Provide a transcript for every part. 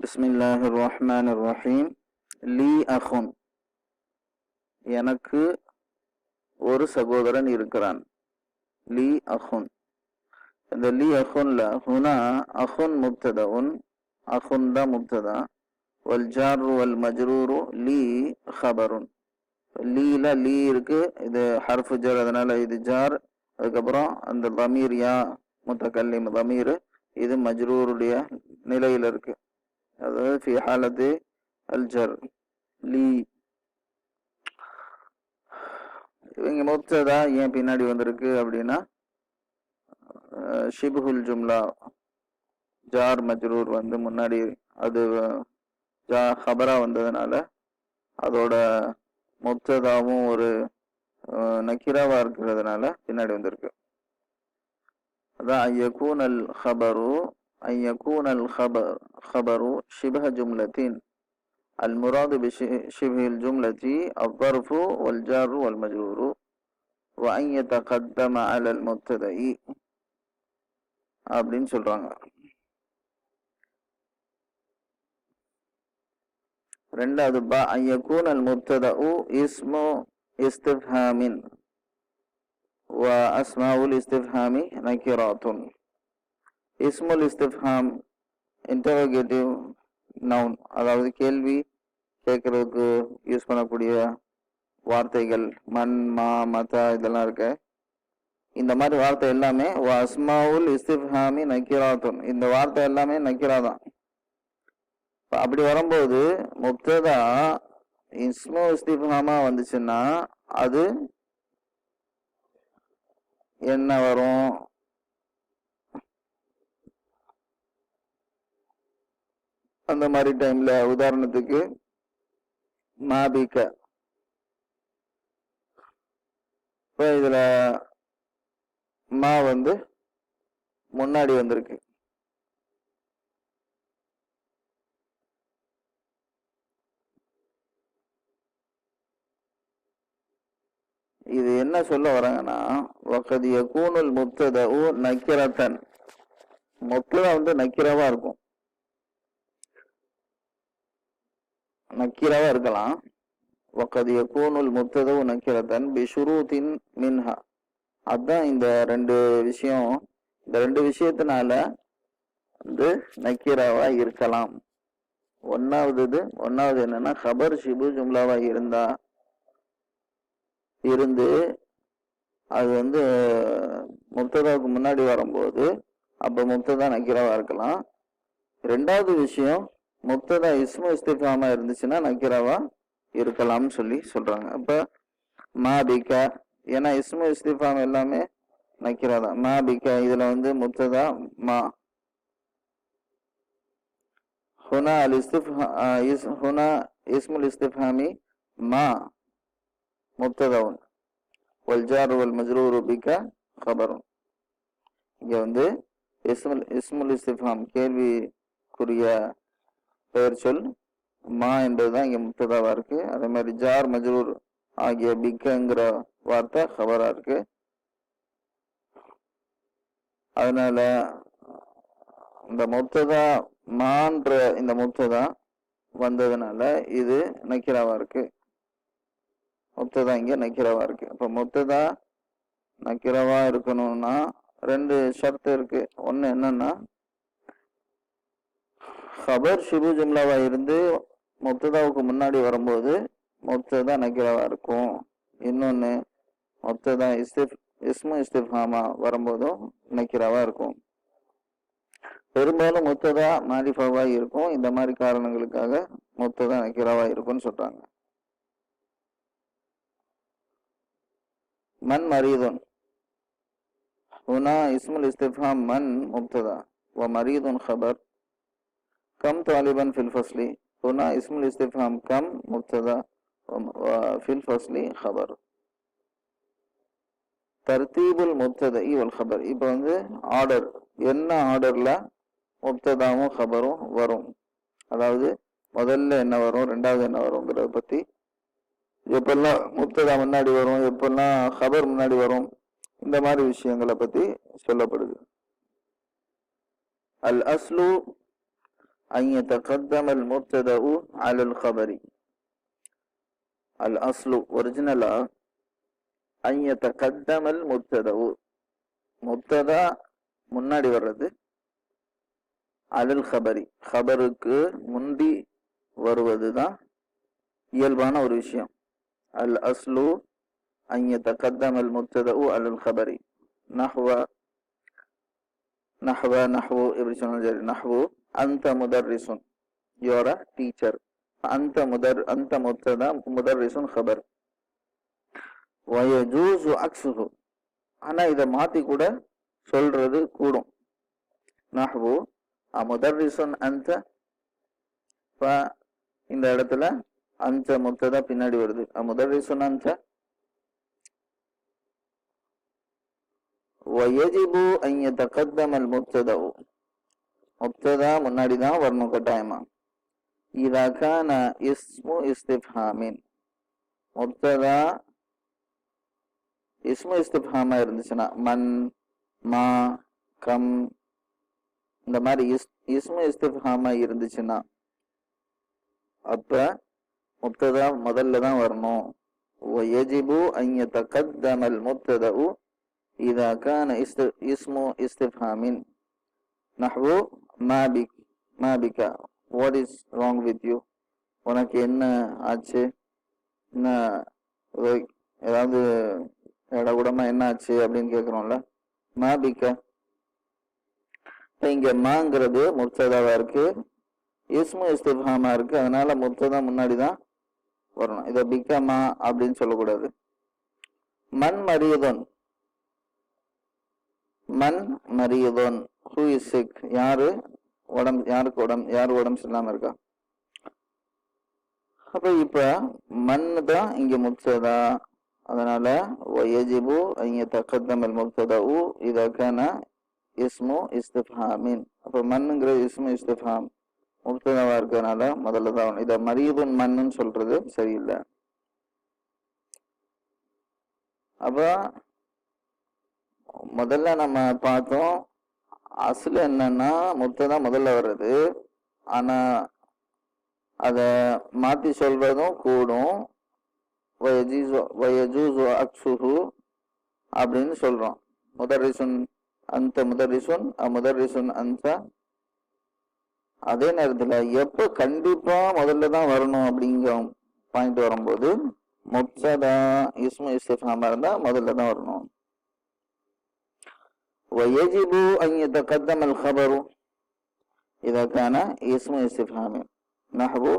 பிஸ்மில்லாஹிர் ரஹ்மானிர் ரஹீம். லீ அஹுன், எனக்கு ஒரு சகோதரன் இருக்கிறான். லீ அஹுன். இந்த லீ அஹுன்ல ஹுனா அஹுன் முப்ததஉன், அஹுன் தான் முப்ததா, வல் ஜார் வல் மஜ்ரூரு லீ ஹபருன். லீல லீ இருக்கு, இது ஹர்ஃபு ஜர், அதனால இது ஜார். அதுக்கப்புறம் அந்த தமீர் யா முத்தகல்லிம் தமீர், இது மஜ்ரூருடைய நிலையில இருக்கு. அதாவது ஃபி ஹாலத்து அல் ஜர் லீ. இவங்க முப்ததா ஏன் பின்னாடி வந்திருக்கு அப்படின்னா, ஷிபுல் ஜும்லா ஜார் மஜ்ரூர் வந்து முன்னாடி அது ஹபரா வந்ததுனால அதோட முப்ததாவும் ஒரு நக்கிராவா இருக்கிறதுனால பின்னாடி வந்திருக்கு. அதான் ஐயக்கூன் அல் ஹபரு, ஐயக்கூன் அல் ஹபரு ஷிபஹ ஜும்லத்தின் المراد بشبه الجملة الظرف والجار والمجرور وأن يتقدم على المبتدأ அப்படின்னு சொல்றாங்க. ரெண்டாவது பா أن يكون المبتدأ اسم استفهام وأسماء الاستفهام نكرات. اسم الاستفهام interrogative noun, அதாவது கேள்வி கேட்கறதுக்கு யூஸ் பண்ணக்கூடிய வார்த்தைகள் மன் மா மத இதெல்லாம் இருக்கு. இந்த மாதிரி வார்த்தை எல்லாமே அஸ்மாவுல் இஸ்திஃப்ஹாமி நக்கிராத்துன், இந்த வார்த்தை எல்லாமே நக்கிரா தான். அப்படி வரும்போது முப்ததா இஸ்மு இஸ்திஃப்ஹாமா வந்துச்சுன்னா அது என்ன வரும்? அந்த மாதிரி டைம்ல உதாரணத்துக்கு மாபிக்க, இப்போ இதுல மா வந்து முன்னாடி வந்திருக்கு. இது என்ன சொல்ல வராங்கன்னா, வகத் யகூனுல் முப்ததஉ நக்கிரத்தன், முப்ததா வந்து நக்கிரவா இருக்கும், நக்கிரவா இருக்கலாம். வகத் யகூனுல் முப்ததஉ நக்கிரத்தன் பிஷுரூத்தின் மின்ஹா. அதுதான் இந்த ரெண்டு விஷயம், இந்த ரெண்டு விஷயத்தினால வந்து நக்கிராவா இருக்கலாம். ஒன்னாவது என்னன்னா, ஹபர் ஷிபு ஜும்லாவா இருந்து அது வந்து முப்ததாவுக்கு முன்னாடி வரும்போது அப்ப முப்ததா நக்கிராவா இருக்கலாம். ரெண்டாவது விஷயம், முப்ததா இஸ்மு இஸ்திஃபாமா இருந்துச்சுன்னா நக்கிராவா இருக்கலாம்னு சொல்றாங்க. அப்ப மாபிகா, ஏன்னா இஸ்மு இஸ்திஃபாம் எல்லாமே நக்கிரா தான். மாபிகா இதுல வந்து முப்ததா மா. ஹுனா அல் ஹுனா இஸ்முல் இஸ்திஃபாமி மா முப்ததாவுன் வல் ஜார் வல் மஜ்ரூரு பிக ஹபருன். இங்க வந்து இஸ்முல் இஸ்திஃபாம் கேள்விக்குரிய பெயர் சொல் மா என்பதுதான் இங்க முப்ததாவா இருக்கு. அதே மாதிரி ஜார் மஜ்ரூர் ஆகிய பிக்கங்கிற வார்த்தை ஹபரா இருக்கு. அதனால இந்த முப்ததா மான்ற இந்த முப்ததா வந்ததுனால இது நக்கிராவா இருக்கு. முப்ததா இங்க நக்கிராவா இருக்கு. அப்ப முப்ததா நக்கிராவா இருக்கணும்னா ரெண்டு ஷர்த் இருக்கு. ஒன்னு என்னன்னா, ஹபர் ஷிபு ஜும்லாவா இருந்து முப்ததாவுக்கு முன்னாடி வரும்போது முப்ததா நக்கிராவா இருக்கும். இன்னொன்னு, முப்ததா இஸ்மு இஸ்திஃபாமா வரும்போதும் நக்கிராவா இருக்கும். பெரும்பாலும் முப்ததா மாரிஃபாவா இருக்கும். இந்த மாதிரி காரணங்களுக்காக முப்ததா நக்கிராவா இருக்கும்னு சொல்றாங்க. மன் மரீதுன், ஹுனா இஸ்முல் இஸ்திஃபாம் மன் முப்ததா வ மரீதுன் ஹபர். கம் தாலிபன் ஃபில் ஃபஸ்லி, ஹுனா இஸ்முல் இஸ்திஃபாம் கம் முப்ததா வ ஃபில் ஃபஸ்லி ஹபர். தர்தீபுல் முப்ததஇ வல் ஹபர். இப்போ வந்து ஆர்டர், என்ன ஆர்டர்ல முப்ததாவும் ஹபரும் வரும், அதாவது முதல்ல என்ன வரும் ரெண்டாவது என்ன வரும்ங்கிறத பத்தி, எப்பெல்லாம் முப்ததா முன்னாடி வரும் எப்பெல்லாம் ஹபர் முன்னாடி வரும், இந்த மாதிரி விஷயங்களை பத்தி சொல்லப்படுது. அல் அஸ்லு أن يتقدم المبتدأ على الخبر. الأصل original أن يتقدم المبتدأ. முப்ததா முன்னாடி வர்றது, அலல் ஹபரி ஹபருக்கு முந்தி வருவதுதான் இயல்பான ஒரு விஷயம். அல் அஸ்லு அன் யதகத்தம அல் முப்ததஉ அலல் ஹபரி. நஹ்வ எப்படி சொன்னாலும் சரி. நஹ்வு அந்த முதர்ரிசுன், யூ ஆர் அ டீச்சர். அந்த முப்ததா, முதர்ரிசுன் ஹபர். வயஜூஸு அக்ஸுஹு, ஆனா இதை மாத்தி கூட சொல்றது கூடும். நஹ்வு முதர்ரிசுன் அந்த, இந்த இடத்துல அந்த முப்ததா பின்னாடி வருது. முதர்ரிசுன் அந்த. வயஜிபு அன் யதகத்தம அல் முப்ததஉ, முப்ததா முன்னாடி தான் வரணும் கட்டாயமா. இதா கான இஸ்மு இஸ்திஃப்ஹாமின், முப்ததா இஸ்மு இஸ்திஃப்ஹாமா இருந்துச்சுன்னா, மன், மா, கம், இந்த மாதிரி இஸ்மு இஸ்திஃப்ஹாமா இருந்துச்சுன்னா அப்ப முப்ததா முதல்ல தான் வரணும். வயஜிபு அன் யதகத்தம அல் முப்ததஉ இதா கான இஸ்மு இஸ்திஃப்ஹாமின். நஹ்வு மா பிக, what is wrong with you, உனக்கு என்ன ஆச்சு, என்ன ஏதாவது இடகுடமா என்ன ஆச்சு அப்படின்னு கேட்குறோம்ல. மா பிக, இங்க மாங்கிறது முப்ததாவா இருக்கு, இஸ்மு இஸ்திஃப்ஹாமா இருக்கு, அதனால முப்ததா முன்னாடி தான் வரணும். இதை பிக மா அப்படின்னு சொல்லக்கூடாது. மன் மரியதன், மன் மரியதன், ஹூ இஸ் சிக், யாரு உடம்பு சரியில்லாம இருக்கா. அப்ப இப்ப மன் தான் இங்க முப்ததா, அதனால வயஜிபு அன் யதகத்தம அல் முப்ததஉ இதா கான இஸ்மு இஸ்திஃப்ஹாமின். அப்ப மன்னுங்கிற இஸ்மு இஸ்திஃப்ஹாம் முப்ததாவா இருக்கனால முதல்ல தான். இத மரீதுன் மன்னு சொல்றது சரியில்லை. அப்ப முதல்ல நம்ம பார்த்தோம், அசல் என்னன்னா முப்ததா முதல்ல வர்றது, ஆனா அத மாத்தி சொல்றதும் கூடும். வயஜூஸு அக்ஸுஹு அப்படின்னு சொல்றோம். முதர்ரிசுன் அந்த, முதர்ரிசுன் அந்த. அதே நேரத்துல எப்ப கண்டிப்பா முதல்ல தான் வரணும் அப்படிங்கிற பாயிண்ட் வரும்போது முப்ததா இஸ்மு இஸ்திஃப்ஹாமா இருந்தா முதல்ல தான் வரணும். வயஜிபு அன் யதகத்தம அல் ஹபரு இதா கான இஸ்மு இஸ்திஃப்ஹாமி. நஹ்வு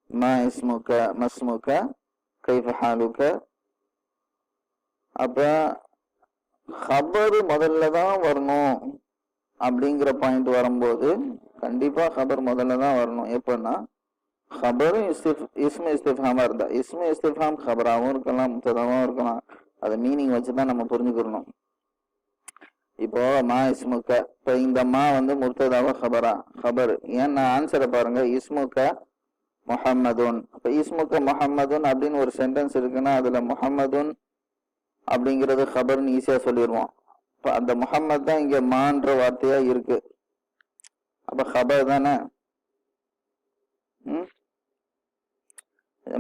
மா இஸ்முக மஸ்முக கைஃப ஹாலுக. அப்ப ஹபரு முதல்ல தான் வரணும் அப்படிங்கிற பாயிண்ட் வரும்போது கண்டிப்பா ஹபர் முதல்ல தான் வரணும். எப்பன்னா ஹபரும் இஸ்மு இஸ்திஃப்ஹாமா இருந்தா, இஸ்மு இஸ்திஃப்ஹாம் ஹபராவும் இருக்கலாம், முப்ததாவும் இருக்கலாம். அதை மீனிங் வச்சுதான் நம்ம புரிஞ்சுக்கணும். இப்போ மா இஸ்முக்க, இப்ப இந்த மா முப்ததாவா ஹபரா? ஹபர். ஏன்னா ஆன்சரை பாருங்க, இஸ்முக்க முஹம்மதுன். இப்ப இஸ்முக்க முஹம்மதுன் அப்படின்னு ஒரு சென்டென்ஸ் இருக்குன்னா அதுல முஹம்மதுன் அப்படிங்கிறது ஹபர்னு ஈஸியா சொல்லிடுவோம். இப்ப அந்த முஹம்மது தான் இங்க மான்ற வார்த்தையா இருக்கு. அப்ப ஹபர் தானே.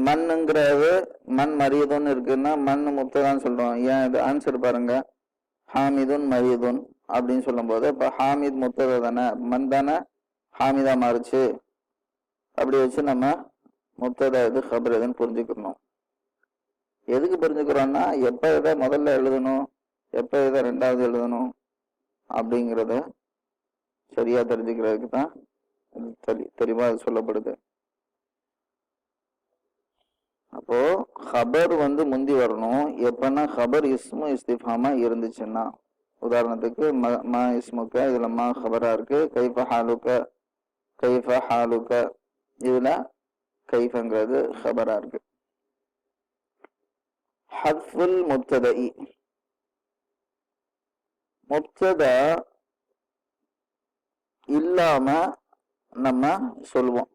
மண்ணுங்கிறது மண் மரியதுன்னு இருக்குன்னா மண் முப்ததான்னு சொல்றோம். ஏன் இது ஆன்சர் பாருங்க, ஹாமிதுன் மரியதுன் அப்படின்னு சொல்லும் போது இப்ப ஹாமித் முப்ததா தானே, மண் தானே ஹாமிதா மாறுச்சு. அப்படி வச்சு நம்ம முப்ததா எது ஹபர் எதுன்னு புரிஞ்சுக்கணும். எதுக்கு புரிஞ்சுக்கிறோம்னா எப்ப இதை முதல்ல எழுதணும், எப்ப இதை ரெண்டாவது எழுதணும் அப்படிங்கிறத சரியா தெரிஞ்சுக்கிறதுக்கு தான் தெளிவா சொல்லப்படுது. அப்போ ஹபர் முந்தி வரணும் எப்பன்னா ஹபர் இஸ்மு இஸ்திஃப்ஹாமா இருந்துச்சுன்னா. உதாரணத்துக்கு மா இஸ்முக்க, இதுல மா ஹபரா இருக்கு. கைஃப ஹாலுக்க, இதுல கைஃபங்கிறது ஹபரா இருக்கு. ஹத்ஃபுல் முப்ததஇ, முப்ததா இல்லாம நம்ம சொல்லுவோம்.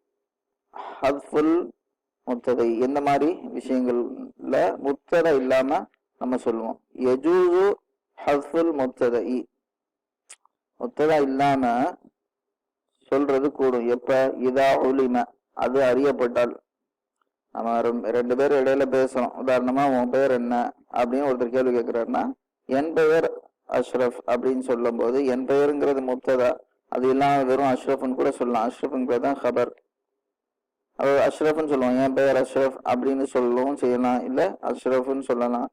ஹத்ஃபுல் முப்ததை எந்த மாதிரி விஷயங்கள்ல முப்ததா இல்லாம நம்ம சொல்லுவோம். யஜூஸு ஹத்ஃபுல் முப்ததஇ, முப்ததா இல்லாம சொல்றது கூடும். எப்ப? இதா உலிம, அது அறியப்பட்டால். நம்ம ரெண்டு பேரும் இடையில பேசுறோம். உதாரணமா உன் பெயர் என்ன அப்படின்னு ஒருத்தர் கேள்வி கேட்கிறாருன்னா, என் பெயர் அஷ்ரஃப் அப்படின்னு சொல்லும் போது என் பெயருங்கிறது முப்ததா, அது இல்லாம வெறும் அஷ்ரஃப்னு கூட சொல்லலாம். அஷ்ரஃப்ங்கிறது தான் ஹபர். அது அஷ்ரஃப்னு சொல்லுவோம். என் பெயர் அஷ்ரஃப் அப்படின்னு சொல்லவும் செய்யலாம், இல்ல அஷ்ரஃப்னு சொல்லலாம்.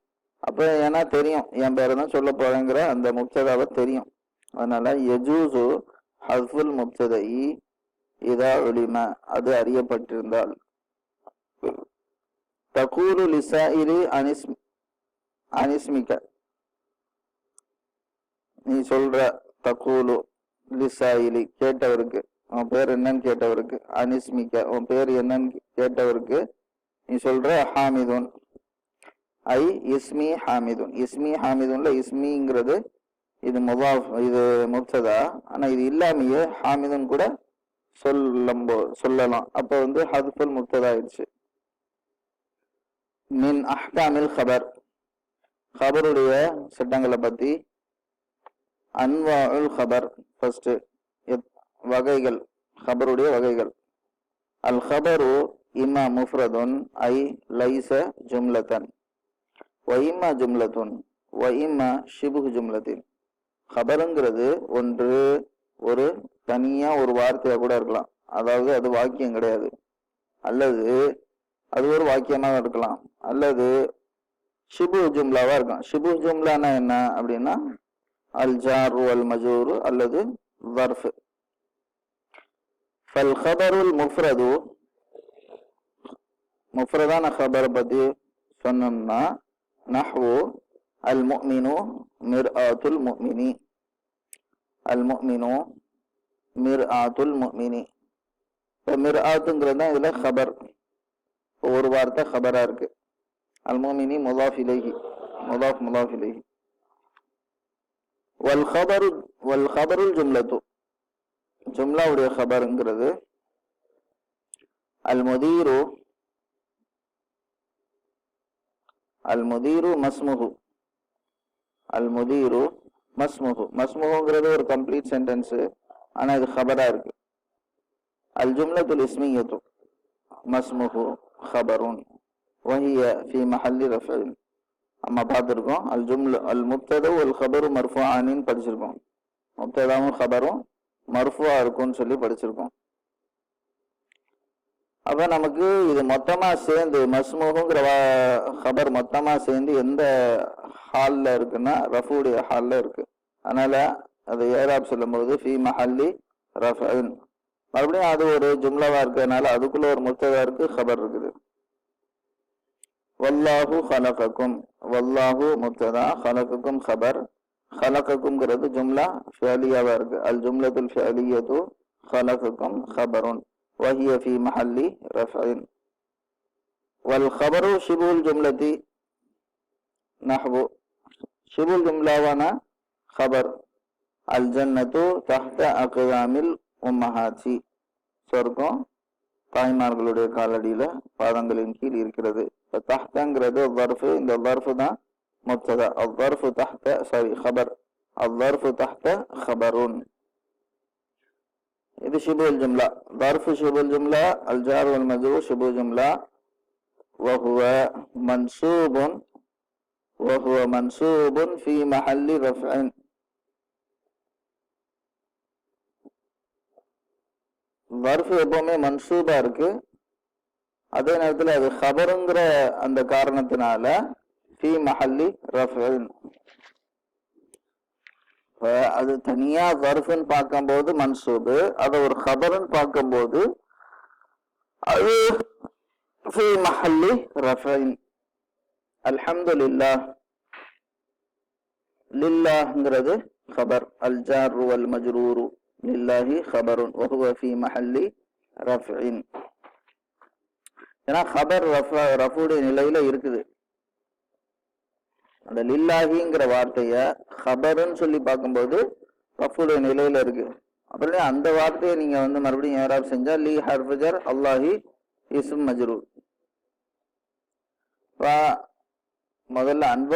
அப்ப ஏன்னா தெரியும் என் பேரை தான் சொல்ல போறேங்கிற அந்த முப்ததாவை தெரியும். அதனால யஜூசு ஹஸ்ஃபுல் முப்ததை இதா உலிம, அது அறியப்பட்டிருந்தால். தகூலு லிசாயிலி அனிஸ்மிக, நீ சொல்ற. தகூலு லிசாயிலி, கேட்டவருக்கு, உன் பேர் என்னன்னு கேட்டவருக்கு. அனிஸ்மிக்க, உன் பேர் என்னன்னு கேட்டவருக்கு நீ சொல்ற ஹாமிதுன், ஐ இஸ்மி ஹாமிதுன். இஸ்மி ஹாமிதுன்ல இஸ்மிங்கிறது இது முதாஃப், இது முப்ததா. ஆனா இது இல்லாமையே ஹாமிதுன் கூட சொல்லலாம். அப்ப ஹதுஃபுல் முப்ததா ஆயிடுச்சு. மின் அஹ்காமில் ஹபர், ஹபருடைய சட்டங்களை பத்தி. அன்வாஉல் ஹபர், ஃபர்ஸ்ட் வகைகள், ஹபருடைய வகைகள். அல் ஹபரு இம்மா முஃப்ரதுன் ஐ லைஸ ஜும்லத்தன் வ இம்மா ஜும்லத்துன் வ இம்மா ஷிபுஹ் ஜும்லத்தின். ஹபருங்கிறது ஒன்று ஒரு தனியா ஒரு வார்த்தையா கூட இருக்கலாம், அதாவது அது வாக்கியம் கிடையாது, அல்லது அது ஒரு வாக்கியமாக இருக்கலாம், அல்லது ஷிபு ஜும்லாவா இருக்கலாம். ஷிபு ஜும்லானா என்ன அப்படின்னா அல் ஜாரு அல் மஜூரு அல்லது வர்ஃப். ஃபல் ஹபருல் முஃப்ரது, முஃப்ரதான ஹபரை பத்தி சொன்னோம்னா நஹ்வு அல் முஃமினு மிர்ஆத்துல் முஃமினி, அல் முஃமினு மிர்ஆத்துல் முஃமினி. மிர்ஆத்துங்கிறது தான் இதுல ஹபர், ஒரு வார்த்தை ஹபரா இருக்கு. அல் முஃமினி முதாஃப் இலைஹி, முதாஃப் இலைஹி. வல் ஹபருல் ஜும்லத்து, ஜும்லாவுடைய ஹபருங்கிறது அல் முதீரு மஸ்முஹு, அல் முதீரு மஸ்முஹு. மஸ்முஹுங்கிறது ஒரு கம்ப்ளீட் சென்டென்ஸ், ஆனா இது ஹபரா இருக்கு. அல் ஜும்லத்துல் இஸ்மியத்து மஸ்முஹு ஹபருன் வஹிய ஃபி மஹல்லி ரஃப்இன். நம்ம பார்த்துருக்கோம். அல் முப்தது அல் ஹபரு மர்ஃபூஆனின் படிச்சிருக்கோம். முப்ததாவும் ஹபரும் மர்ஃபூஆ இருக்கும்னு சொல்லி படிச்சிருக்கோம். அப்ப நமக்கு இது மொத்தமா சேர்ந்து மஸ்முஹுங்கிற ஹபர் மொத்தமா சேர்ந்து எந்த ஹால்ல இருக்குன்னா ரஃபுடைய ஹால்ல இருக்கு. அதனால அது ஏராப் சொல்லும் போது ஃபி மஹல்லி ரஃப்இன், மறுபடியும் அது ஒரு ஜும்லாவா இருக்கிறதுனால அதுக்குள்ள ஒரு முப்ததா இருக்கு, ஹபர் இருக்குது. வல்லாஹு ஹலகக்கும், வல்லாஹு முப்ததா, ஹலகக்கும் ஹபர். ஹலகக்கும்ங்கிறது ஜும்லா ஃபிஅலியாவா இருக்கு. அல் ஜும்லத்துல் ஃபிஅலியத்து ஹலகக்கும் ஹபருன் வஹிய ஃபி மஹல்லி ரஃப்இன். வல் ஹபரு ஷிபுல் ஜும்லதி நஹ்வு, ஷிபுல் ஜும்லாவான ஹபர். அல் ஜன்னத்து தஹ்த அக்தாமில் உம்மஹாத்தி, சொர்க்கம் தாய்மார்களுடைய காலடியில பாதங்களின் கீழ் இருக்கிறது. தஹ்தங்கிறது வர்ஃபு, இந்த வர்ஃபு தான் முப்ததா. அவ்வர்ஃபு தஹ்த ஹபர், அவ்வர்ஃபு தஹ்த ஹபருன். இது ஷிபுல் ஜும்லா. வர்ஃபு ஷிபுல் ஜும்லா, அல் ஜார் வல் மஜ்ரூர் ஷிபுல் ஜும்லா. வஹுவ மன்சூபுன் ஃபி மஹல்லி ரஃப்இன். வர்ஃபு எப்பவுமே மன்சூபா இருக்கு, அதே நேரத்தில் அது ஹபருங்கிற அந்த காரணத்தினால ஃபி மஹல்லி ரஃப்இன். அது தனியா வர்ஃப்னு பார்க்கும்போது மன்சூபு, அதை ஒரு ஹபருன்னு பார்க்கும்போது அது ஃபி மஹல்லி ரஃப்இன். அல்ஹம்துலில்லாஹ், லில்லாஹ்ங்கிறது ஹபர். அல் ஜாரு வல் மஜ்ரூரு லில்லாஹி ஹபருன் வஹுவ ஃபி மஹல்லி ரஃப்இன். ஏன்னா ஹபர் ரஃபுடைய நிலையில இருக்குது. அந்த லில்லாஹிங்கிற வார்த்தைய ஹபருன்னு சொல்லி பார்க்கும்போது ரஃபுடைய நிலையில இருக்கு. அப்புறம் அந்த வார்த்தையை நீங்க மறுபடியும் ஏராப் செஞ்சா லி ஹர்ஃபு ஜர் அல்லாஹி இஸ்ம் மஜ்ரூர். முதல்ல அன்ப